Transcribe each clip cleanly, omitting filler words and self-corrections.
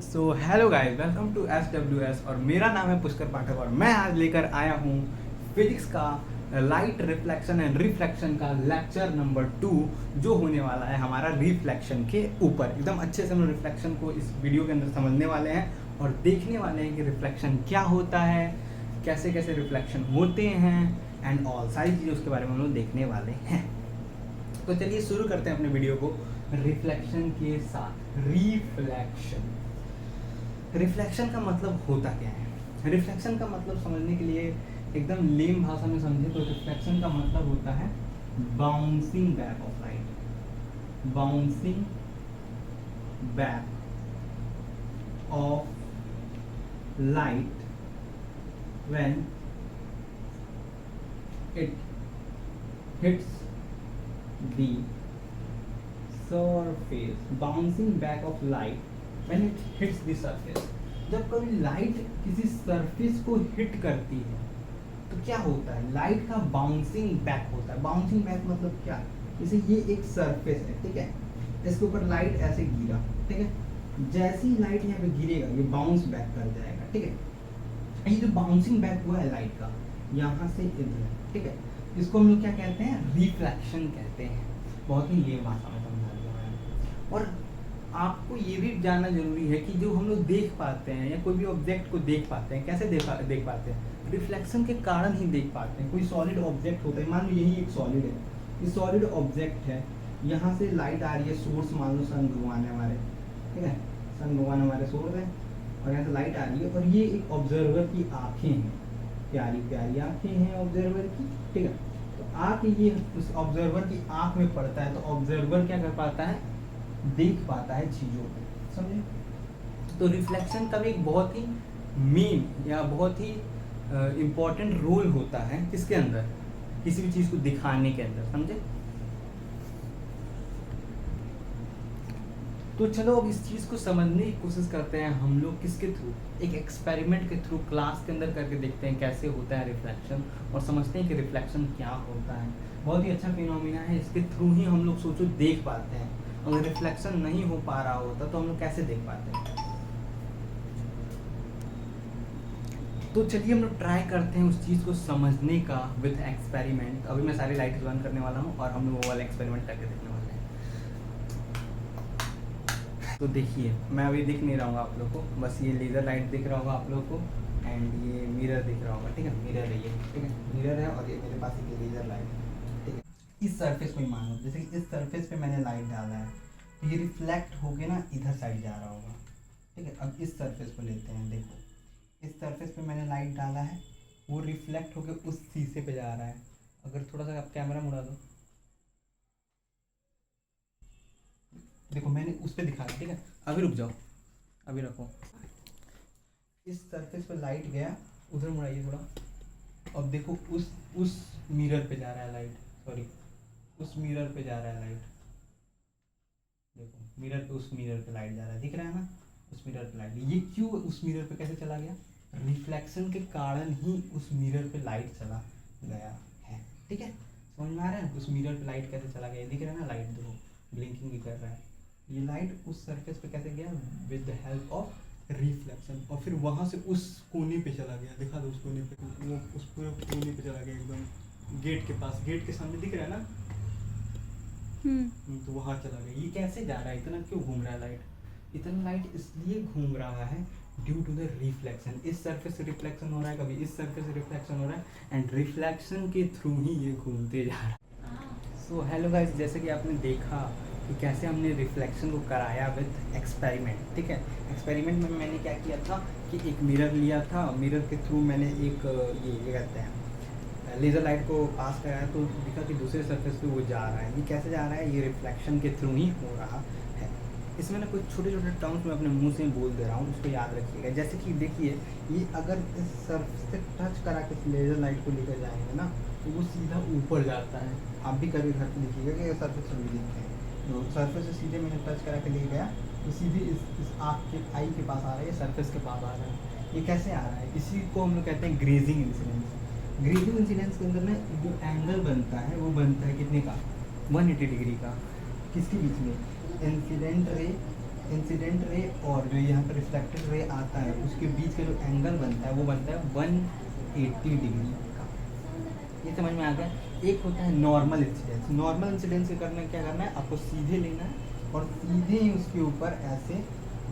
So hello guys, welcome to SWS और मेरा नाम है पुष्कर पाठक और मैं आज लेकर आया हूँ फिजिक्स का लाइट रिफ्लेक्शन एंड रिफ्लेक्शन का लेक्चर नंबर 2 जो होने वाला है हमारा रिफ्लेक्शन के ऊपर। एकदम अच्छे से हम रिफ्लेक्शन को इस वीडियो के अंदर समझने वाले हैं और देखने वाले हैं कि रिफ्लेक्शन क्या होता है, कैसे कैसे रिफ्लेक्शन होते हैं एंड ऑल सारी चीज़ें उसके बारे में हम लोग देखने वाले हैं। तो चलिए शुरू करते हैं अपने वीडियो को रिफ्लेक्शन के साथ। रिफ्लेक्शन का मतलब होता क्या है? रिफ्लेक्शन का मतलब समझने के लिए एकदम लेम भाषा में समझे तो रिफ्लेक्शन का मतलब होता है bouncing back of light. Bouncing back of light when it hits the surface. Bouncing back of light when it hits the surface. जब कभी लाइट किसी सरफेस को हिट करती है तो क्या होता है? लाइट का बाउंसिंग बैक होता है। बाउंसिंग बैक मतलब क्या? जैसे ये एक सरफेस है, ठीक है, इसके ऊपर लाइट ऐसे गिरा, ठीक है, जैसे ही लाइट यहाँ पे गिरेगा ये बाउंस बैक कर जाएगा, ठीक है। ये जो बाउंसिंग बैक हुआ है लाइट का यहाँ से इधर, ठीक है, इसको हम लोग क्या कहते हैं? रिफ्लेक्शन कहते हैं। बहुत ही लेम भाषा में समझा दिया मैंने। और आपको ये भी जानना जरूरी है कि जो हम लोग देख पाते हैं या कोई भी ऑब्जेक्ट को देख पाते हैं, कैसे देख पाते हैं? रिफ्लेक्शन के कारण ही देख पाते हैं। कोई सॉलिड ऑब्जेक्ट होता है, मान लो यही एक सॉलिड है, ये सॉलिड ऑब्जेक्ट है, यहाँ से लाइट आ रही है, सोर्स मान लो सन भगवान है हमारे, ठीक है, सन भगवान हमारे सोर्स है और यहाँ से लाइट आ रही है और ये एक ऑब्जर्वर की आंखें हैं, प्यारी प्यारी आंखें हैं ऑब्जर्वर की, ठीक है। तो आके ये उस ऑब्जर्वर की आंख में पड़ता है तो ऑब्जर्वर क्या कर पाता है? देख पाता है चीजों को, समझे? तो रिफ्लेक्शन का भी एक बहुत ही मेन या बहुत ही इम्पोर्टेंट रोल होता है किसके अंदर? किसी भी चीज को दिखाने के अंदर, समझे? तो चलो अब इस चीज को समझने की कोशिश करते हैं हम लोग किसके थ्रू? एक एक्सपेरिमेंट के थ्रू क्लास के अंदर करके देखते हैं कैसे होता है रिफ्लेक्शन और समझते हैं कि रिफ्लेक्शन क्या होता है। बहुत ही अच्छा फिनोमिना है, इसके थ्रू ही हम लोग सोचो देख पाते हैं। अगर रिफ्लेक्शन नहीं हो पा रहा होता तो हम लोग कैसे देख पाते हैं? तो चलिए हम लोग ट्राई करते हैं उस चीज़ को समझने का विद एक्सपेरिमेंट। अभी मैं सारी लाइट बंद करने वाला हूँ और हम लोग वो वाला एक्सपेरिमेंट करके देखने वाले हैं। तो देखिए मैं अभी दिख नहीं रहा हूँ आप लोग को, बस ये लेज़र लाइट दिख रहा होगा आप लोग को एंड ये मिरर दिख रहा होगा, ठीक है, मिरर है ये, ठीक है, मिरर है और ये मेरे पास एक लेज़र लाइट है, ठीक है। इस सरफेस को ही मान लो, जैसे कि इस सरफेस पे मैंने लाइट डाला है तो ये रिफ्लेक्ट होके ना इधर साइड जा रहा होगा, ठीक है। अब इस सरफेस को लेते हैं, देखो इस सरफेस पे मैंने लाइट डाला है, वो रिफ्लेक्ट होके उस शीशे पे जा रहा है। अगर थोड़ा सा आप कैमरा मुड़ा दो, देखो मैंने उस पर दिखाया, ठीक है। अभी रुक जाओ, अभी रखो। इस सरफेस पे लाइट गया, उधर मुड़ाइए थोड़ा। अब देखो उस मिरर पे जा रहा है लाइट, सॉरी उस मिरर पे जा रहा है लाइट, देखो मिरर पे, उस मिरर पे लाइट जा रहा है, दिख रहा है ना? उस मिरर पे लाइट, ये क्यों उस मिरर पे कैसे चला गया? रिफ्लेक्शन के कारण ही उस मिरर पे लाइट चला गया है, ठीक है। समझ में आ रहा है उस मिरर पे लाइट कैसे चला गया? दिख रहा है ना लाइट, देखो ब्लिंकिंग भी कर रहा है। ये लाइट उस सरफेस पे कैसे गया? With the help of reflection, और फिर वहां से उस कोने पे चला गया, दिखा दो उस कोने पे, वो उस पूरे कोने पे चला गया एकदम गेट के पास, गेट के सामने दिख रहा है ना? तो वहां चला गया। ये कैसे जा रहा है? इतना क्यों घूम रहा है लाइट? इतना लाइट इसलिए घूम रहा है ड्यू टू द रिफ्लेक्शन। इस सरफेस से रिफ्लेक्शन हो रहा है, कभी इस सरफेस से रिफ्लेक्शन हो रहा है एंड रिफ्लेक्शन के थ्रू ही ये घूमते जा रहा है। सो हेलो गाइस, जैसे कि आपने देखा कि कैसे हमने रिफ्लेक्शन को कराया विद एक्सपेरिमेंट, ठीक है। एक्सपेरिमेंट में मैंने क्या किया था कि एक मिरर लिया था, मिरर के थ्रू मैंने एक ये कहते हैं लेज़र लाइट को पास कराया तो दिखा कि दूसरे सरफेस पे वो जा रहा है। ये कैसे जा रहा है? ये रिफ्लेक्शन के थ्रू ही हो रहा है। इसमें ना कुछ छोटे छोटे टर्म्स मैं अपने मुंह से बोल दे रहा हूँ, उसको याद रखिएगा। जैसे कि देखिए, ये अगर इस सरफेस से टच करा के लेज़र लाइट को लेकर जाएंगे ना तो वो सीधा ऊपर जाता है। आप भी कभी घर पर देखिएगा कि सरफेस में भी देखते हैं, तो सरफेस से सीधे मैंने टच करा के ले गया तो सीधे इस आँख के आई के पास आ रहा है, सरफेस के पास आ रहा है। ये कैसे आ रहा है? इसी को हम लोग कहते हैं ग्रेजिंग इंसिडेंस। ग्रेजिंग इंसिडेंस के अंदर ना जो एंगल बनता है वो बनता है कितने का? 180 डिग्री का। किसके बीच में? इंसिडेंट रे इंसिडेंट रे और जो यहाँ पर रिफ्लेक्टेड रे आता है उसके बीच का जो एंगल बनता है वो बनता है 180 डिग्री का। ये समझ में आ गया। एक होता है नॉर्मल इंसिडेंस। नॉर्मल इंसिडेंस करना क्या करना है, आपको सीधे लेना है और सीधे ही उसके ऊपर ऐसे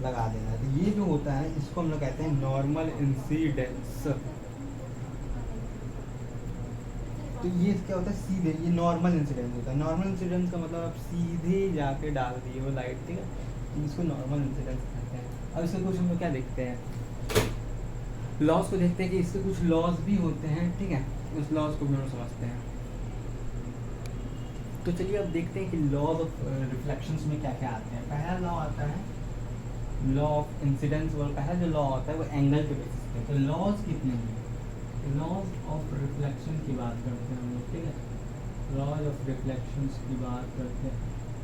लगा देना है। तो ये जो होता है इसको हम लोग कहते हैं नॉर्मल इंसिडेंस। तो ये क्या होता है, सीधे, ये नॉर्मल इंसिडेंस होता है। नॉर्मल इंसिडेंस का मतलब आप सीधे जाके डाल दिए वो लाइट, ठीक है, तो इसको नॉर्मल इंसिडेंस कहते हैं। अब इसके कुछ हम लोग क्या देखते हैं, लॉस को देखते हैं कि इसके कुछ लॉस भी होते हैं, ठीक है, उस लॉस को भी हम लोग समझते हैं। तो चलिए अब देखते हैं कि लॉज ऑफ रिफ्लेक्शंस में क्या क्या आते हैं। पहला लॉ आता है लॉ ऑफ इंसिडेंस, और पहला जो लॉ होता है वो एंगल के बेसिस पे। तो लॉज कितने हैं, लॉज ऑफ रिफ्लेक्शन की बात करते हैं हम लोग, ठीक है, लॉज ऑफ रिफ्लेक्शंस की बात करते हैं।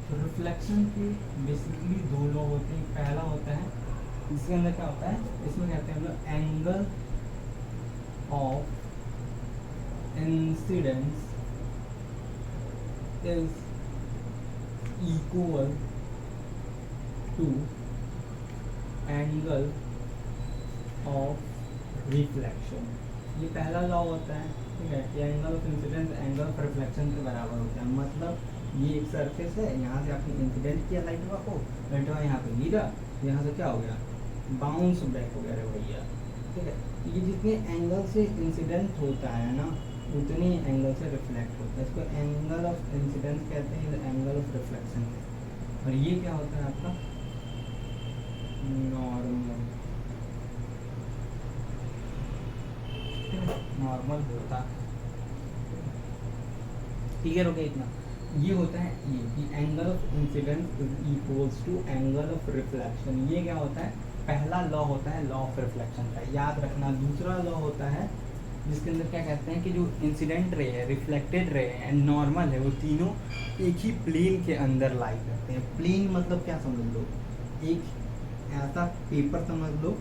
तो रिफ्लेक्शन के बेसिकली दो लॉ होते हैं। पहला होता है, इसके अंदर क्या होता है, इसमें कहते हैं हम लोग angle of incidence is equal to angle of reflection। ये पहला लॉ होता है, ठीक है, कि angle of incidence angle of reflection के बराबर होता है। मतलब ये एक सरफेस है, यहाँ से आपने इंसिडेंट किया लाइट को, लाइट का यहाँ पे गिरा, यहाँ से क्या हो गया, बाउंस बैक हो गया रे भैया, ठीक है। ये जितने एंगल से इंसिडेंट होता है ना उतनी एंगल से रिफ्लेक्ट होता है। इसको एंगल ऑफ इंसिडेंस कहते हैं, एंगल ऑफ रिफ्लेक्शन कहते हैं। और ये क्या होता है आपका नॉर्मल, नॉर्मल होता है। क्लियर हो गया इतना। ये होता है ये कि angle of incidence is equals to angle of reflection. ये क्या होता है, पहला लॉ होता है लॉ ऑफ रिफ्लेक्शन का, याद रखना। दूसरा लॉ होता है जिसके अंदर क्या कहते हैं कि जो इंसिडेंट रे है, रिफ्लेक्टेड रे है एंड नॉर्मल है, वो तीनों एक ही प्लेन के अंदर लाई करते हैं। प्लेन मतलब क्या समझ लो, एक ऐसा पेपर समझ लो,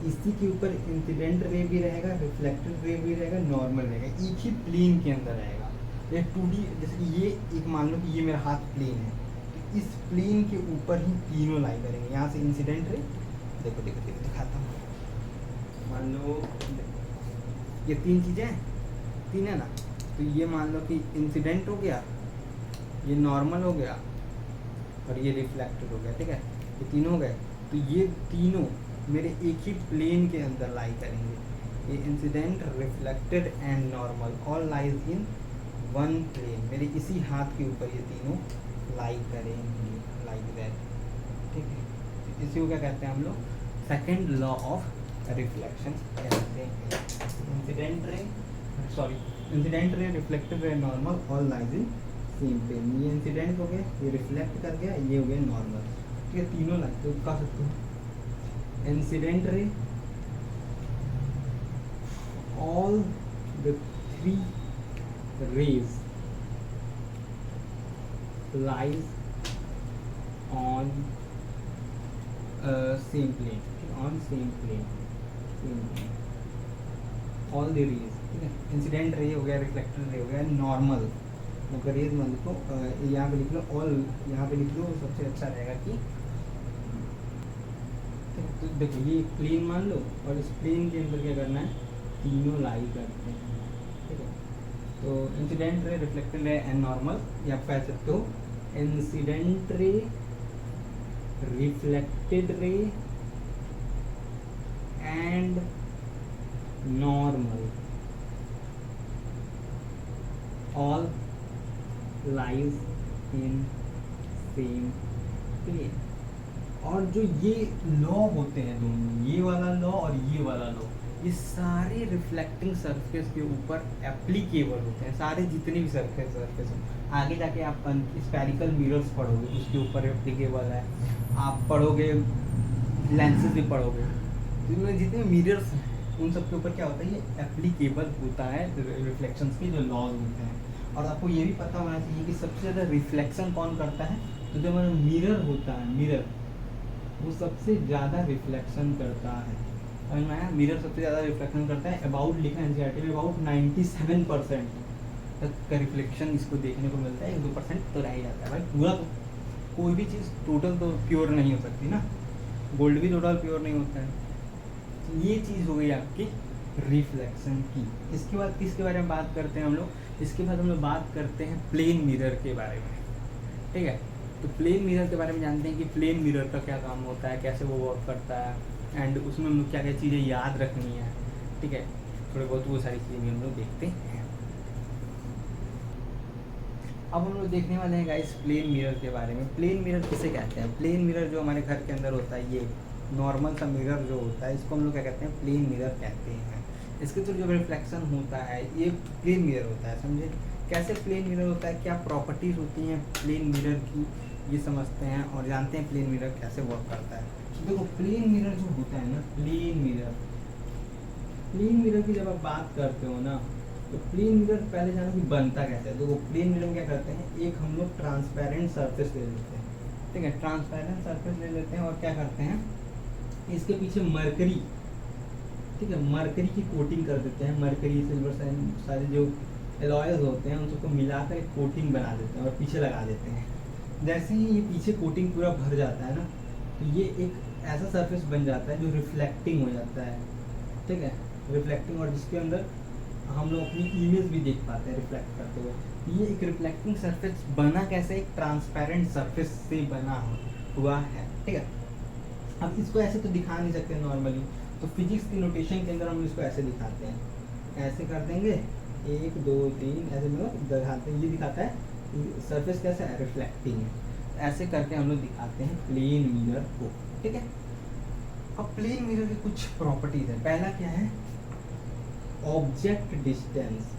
इसी के ऊपर इंसिडेंट रे भी रहेगा, रिफ्लेक्टेड रे भी रहेगा, नॉर्मल रहेगा, एक ही प्लेन के अंदर रहेगा। ये 2D, जैसे कि ये एक मान लो कि ये मेरा हाथ प्लेन है, तो इस प्लेन के ऊपर ही तीनों लाई करेंगे। यहाँ से इंसिडेंट रे, देखो देखो देखो दिखाता हूँ, मान लो ये तीन चीज़ें, तीन है ना, तो ये मान लो कि इंसिडेंट हो गया, ये नॉर्मल हो गया और ये रिफ्लेक्टेड हो गया, ठीक है, ये तीनों हो गए। तो ये तीनों मेरे एक ही प्लेन के अंदर लाई करेंगे। ये incident, reflected and normal all lies in one plane, मेरे इसी हाथ के ऊपर ये तीनों लाई करेंगे, लाइक दैट, ठीक है। इसी को क्या कहते हैं हम लोग, सेकेंड लॉ ऑफ रिफ्लेक्शन कहते हैं। Incident ray, sorry, incident ray, reflected ray, normal all lies in same plane. ये इंसिडेंट हो गया, ये रिफ्लेक्ट कर गया, ये हो गया नॉर्मल, ठीक है, तीनों लाइज। तो कह सकते हो incident ray, all the three rays lies on same plane, on same plane, all the rays, ठीक है। इंसिडेंट रे हो गया, रिफ्लेक्टेड रे हो गया, नॉर्मल मतलब रेज मान लिखो, यहाँ पे लिख लो ऑल, यहाँ पे लिख लो, सबसे अच्छा रहेगा कि तो देखो ये प्लेन मान लो और इस प्लेन के अंदर क्या करना है, तीनों लाई करते हैं, ठीक है। तो incident ray, reflected ray and normal, या आप कह सकते हो incident ray, reflected ray and normal all lies in same plane. और जो ये लॉ होते हैं दोनों, ये वाला लॉ और ये वाला लॉ, ये सारे रिफ्लेक्टिंग सरफेस के ऊपर एप्लीकेबल होते हैं, सारे जितने भी सरफेस हैं। आगे जाके आप स्फेरिकल मिरर्स पढ़ोगे, उसके ऊपर एप्लीकेबल है। आप पढ़ोगे लेंसेज भी पढ़ोगे, जिनमें जितने मिरर्स हैं उन सब के ऊपर क्या होता है, ये एप्लीकेबल होता है रिफ्लेक्शंस के जो लॉज होते हैं। और आपको ये भी पता होना चाहिए कि सबसे ज़्यादा रिफ्लेक्शन कौन करता है, तो जो हमारा मिरर होता है, मिरर वो सबसे ज़्यादा रिफ्लेक्शन करता है। समझ में आया, मिरर सबसे ज़्यादा रिफ्लेक्शन करता है। अबाउट लिखा एनसीईआरटी में, अबाउट 97% तक का रिफ्लेक्शन इसको देखने को मिलता है, 1-2% तो रह ही जाता है भाई, पूरा कोई भी चीज़ टोटल तो प्योर नहीं हो सकती ना, गोल्ड भी टोटल प्योर नहीं होता है। तो ये चीज़ हो गई आपकी रिफ्लेक्शन की। इसके बाद किसके बारे में बात करते हैं हम लोग, इसके बाद हम लोग बात करते हैं प्लेन मिरर के बारे में, ठीक है। तो प्लेन मिरर के बारे में जानते हैं कि प्लेन मिरर का क्या काम होता है, कैसे वो वर्क करता है, एंड उसमें हम लोग क्या क्या चीज़ें याद रखनी है, ठीक है। थोड़े बहुत वो सारी चीज़ें भी हम लोग देखते हैं। अब हम लोग देखने वाले हैं गाइस प्लेन मिरर के बारे में। प्लेन मिरर किसे कहते हैं? प्लेन मिरर जो हमारे घर के अंदर होता है, ये नॉर्मल सा मिरर जो होता है, इसको हम लोग क्या कहते हैं? प्लेन मिरर कहते हैं। इसके थ्रू जो रिफ्लेक्शन होता है ये प्लेन मिरर होता है, समझे। कैसे प्लेन मिरर होता है, क्या प्रॉपर्टीज होती हैं प्लेन मिरर की, ये समझते हैं और जानते हैं प्लेन मिरर कैसे वर्क करता है। तो देखो प्लेन मिरर जो होता है ना, प्लेन मिरर की जब आप बात करते हो ना, तो प्लेन मिरर पहले जानो कि बनता कैसे है। देखो प्लेन मिरर में क्या करते हैं, एक हम लोग ट्रांसपेरेंट सरफेस ले लेते हैं, ठीक है। ट्रांसपेरेंट सरफेस ले लेते हैं और क्या करते हैं, इसके पीछे मरकरी, ठीक है, मरकरी की कोटिंग कर देते हैं। मरकरी, सिल्वर, सारे जो एलॉयज होते हैं उन सबको मिलाकर एक कोटिंग बना देते हैं और पीछे लगा देते हैं। जैसे ही ये पीछे कोटिंग पूरा भर जाता है ना, तो ये एक ऐसा सरफेस बन जाता है जो रिफ्लेक्टिंग हो जाता है, ठीक है, रिफ्लेक्टिंग, और जिसके अंदर हम लोग अपनी इमेज भी देख पाते हैं रिफ्लेक्ट करते हुए। ये एक रिफ्लेक्टिंग सरफेस बना कैसे, एक ट्रांसपेरेंट सरफेस से बना हुआ है, ठीक है। अब इसको ऐसे तो दिखा नहीं सकते नॉर्मली, तो फिजिक्स की नोटेशन के अंदर हम इसको ऐसे दिखाते हैं, ऐसे कर देंगे 1 2 3 ऐसे में दिखाते हैं। ये दिखाता है सरफेस कैसा है, रिफ्लेक्टिंग है। ऐसे करके हम लोग दिखाते हैं प्लेन मिरर को, ठीक है। अब प्लेन मिरर की कुछ प्रॉपर्टीज है। पहला क्या है, ऑब्जेक्ट डिस्टेंस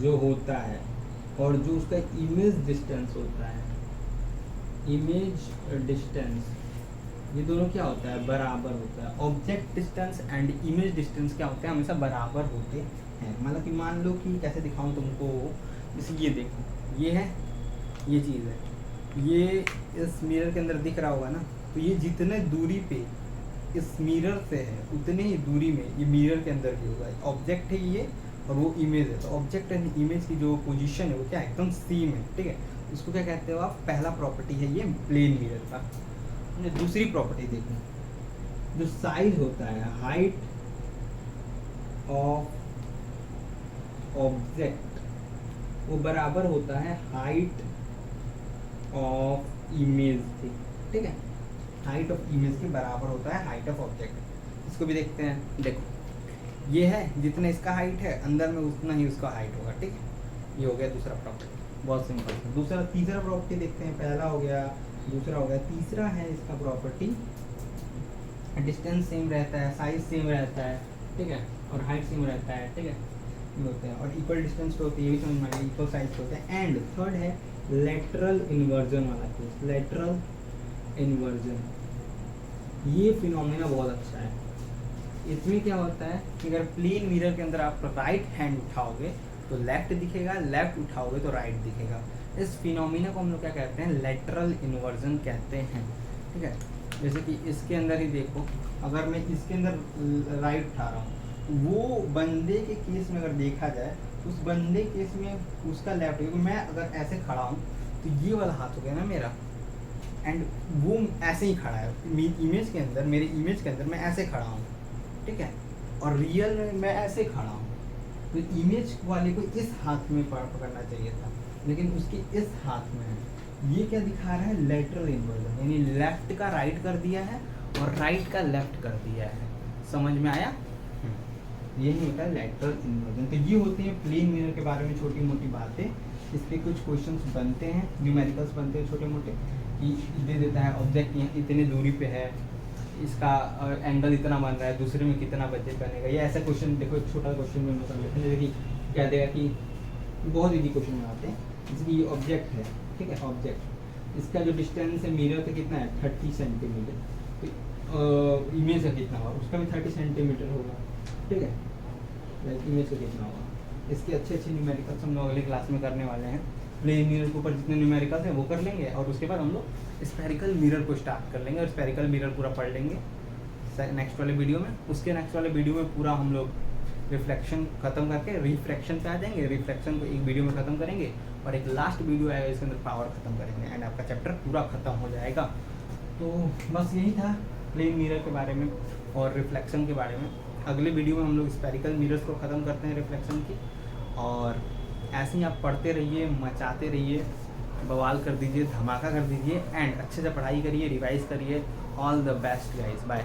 जो होता है और जो उसका इमेज डिस्टेंस होता है, इमेज डिस्टेंस, ये दोनों क्या होता है, बराबर होता है। Object distance and image distance क्या होते हैं, हमेशा बराबर होते हैं। मतलब कि मान लो कि कैसे दिखाऊं तुमको, जैसे ये देखो, ये है, ये चीज़ है, ये इस मिरर के अंदर दिख रहा होगा ना, तो ये जितने दूरी पे इस मिरर से है उतने ही दूरी में ये मिरर के अंदर भी होगा। ऑब्जेक्ट है ये और वो इमेज है, तो ऑब्जेक्ट एंड इमेज की जो पोजीशन है वो क्या एकदम सेम है, ठीक है। उसको क्या कहते हो आप, पहला प्रॉपर्टी है ये प्लेन मिरर का। दूसरी प्रॉपर्टी देखो, जो साइज होता है, हाइट ऑफ ऑब्जेक्ट, वो बराबर होता है हाइट ऑफ इमेज के, ठीक है। हाइट ऑफ इमेज के बराबर होता है हाइट ऑफ ऑब्जेक्ट। इसको भी देखते हैं, देखो ये है, जितना इसका हाइट है अंदर में उतना ही उसका हाइट होगा, ठीक है। ये हो गया दूसरा प्रॉपर्टी, बहुत सिंपल। दूसरा, तीसरा प्रॉपर्टी देखते हैं। पहला हो गया, दूसरा हो गया, तीसरा है इसका प्रॉपर्टी, डिस्टेंस सेम रहता है, साइज सेम रहता है, ठीक है, और हाइट सेम रहता है, ठीक है, ये होते हैं। और इक्वल डिस्टेंस तो होती है, ये भी समझ में आएगा, इक्वल साइज होते हैं। एंड थर्ड है लेटरल इन्वर्जन वाला केस, लेटरल इन्वर्जन। ये फिनोमेना बहुत अच्छा है। इसमें क्या होता है कि अगर प्लेन मिरर के अंदर आप राइट हैंड उठाओगे तो लेफ्ट दिखेगा, लेफ्ट उठाओगे तो राइट दिखेगा। इस फिनोमेना को हम लोग क्या कहते हैं, लेटरल इन्वर्जन कहते हैं, ठीक है। जैसे कि इसके अंदर ही देखो, अगर मैं इसके अंदर राइट उठा रहा हूँ, वो बंदे के केस में अगर देखा जाए, उस बंदे केस में उसका लेफ्ट, क्योंकि मैं अगर ऐसे खड़ा हूँ तो ये वाला हाथ हो गया ना मेरा, एंड वो ऐसे ही खड़ा है इमेज के अंदर, मेरे इमेज के अंदर मैं ऐसे खड़ा हूँ, ठीक है, और रियल में मैं ऐसे खड़ा हूँ। तो इमेज वाले को इस हाथ में पकड़ना चाहिए था, लेकिन उसके इस हाथ में है। ये क्या दिखा रहा है, लेटरल इन्वर्जन, यानी लेफ्ट का राइट कर दिया है और राइट का लेफ्ट कर दिया है। समझ में आया? यही होता है लेटरल इन्वर्जन। तो ये होते हैं प्लेन मिरर के बारे में छोटी मोटी बातें। इस पर कुछ क्वेश्चंस बनते हैं, न्यूमेरिकल्स बनते हैं छोटे मोटे, कि दे देता है ऑब्जेक्ट यहाँ इतने दूरी पे है, इसका एंगल इतना बन रहा है, दूसरे में कितना बचत बनेगा। ये ऐसा क्वेश्चन देखो, एक छोटा क्वेश्चन में मतलब लेते हैं, जैसे कि क्या देगा कि बहुत इजी क्वेश्चन बनाते हैं। जैसे कि ये ऑब्जेक्ट है, ठीक है, ऑब्जेक्ट, इसका जो डिस्टेंस है मिरर से कितना है, 30 सेंटीमीटर। तो इमेज का कितना होगा, उसका भी 30 सेंटीमीटर होगा, ठीक है, लाइक इमेज का कितना होगा। इसके अच्छे अच्छे न्यूमेरिकल्स हम लोग अगले क्लास में करने वाले हैं। प्लेन मिरर के ऊपर जितने न्यूमेरिकल्स हैं वो कर लेंगे, और उसके बाद हम लोग स्फेरिकल मिरर को स्टार्ट कर लेंगे और स्फेरिकल मिरर पूरा पढ़ लेंगे नेक्स्ट वाले वीडियो में। उसके नेक्स्ट वाले वीडियो में पूरा हम लोग रिफ्लेक्शन ख़त्म करके रिफ्रैक्शन पे आ जाएंगे, रिफ्लेक्शन को एक वीडियो में ख़त्म करेंगे और एक लास्ट वीडियो आएगा इसके अंदर पावर ख़त्म करेंगे एंड आपका चैप्टर पूरा ख़त्म हो जाएगा। तो बस यही था प्लेन मिरर के बारे में और रिफ्लेक्शन के बारे में। अगले वीडियो में हम लोग स्पेरिकल मिरर्स को ख़त्म करते हैं रिफ्लेक्शन की, और ऐसे ही आप पढ़ते रहिए, मचाते रहिए, बवाल कर दीजिए, धमाका कर दीजिए एंड अच्छे से पढ़ाई करिए, रिवाइज करिए। All the best guys, bye.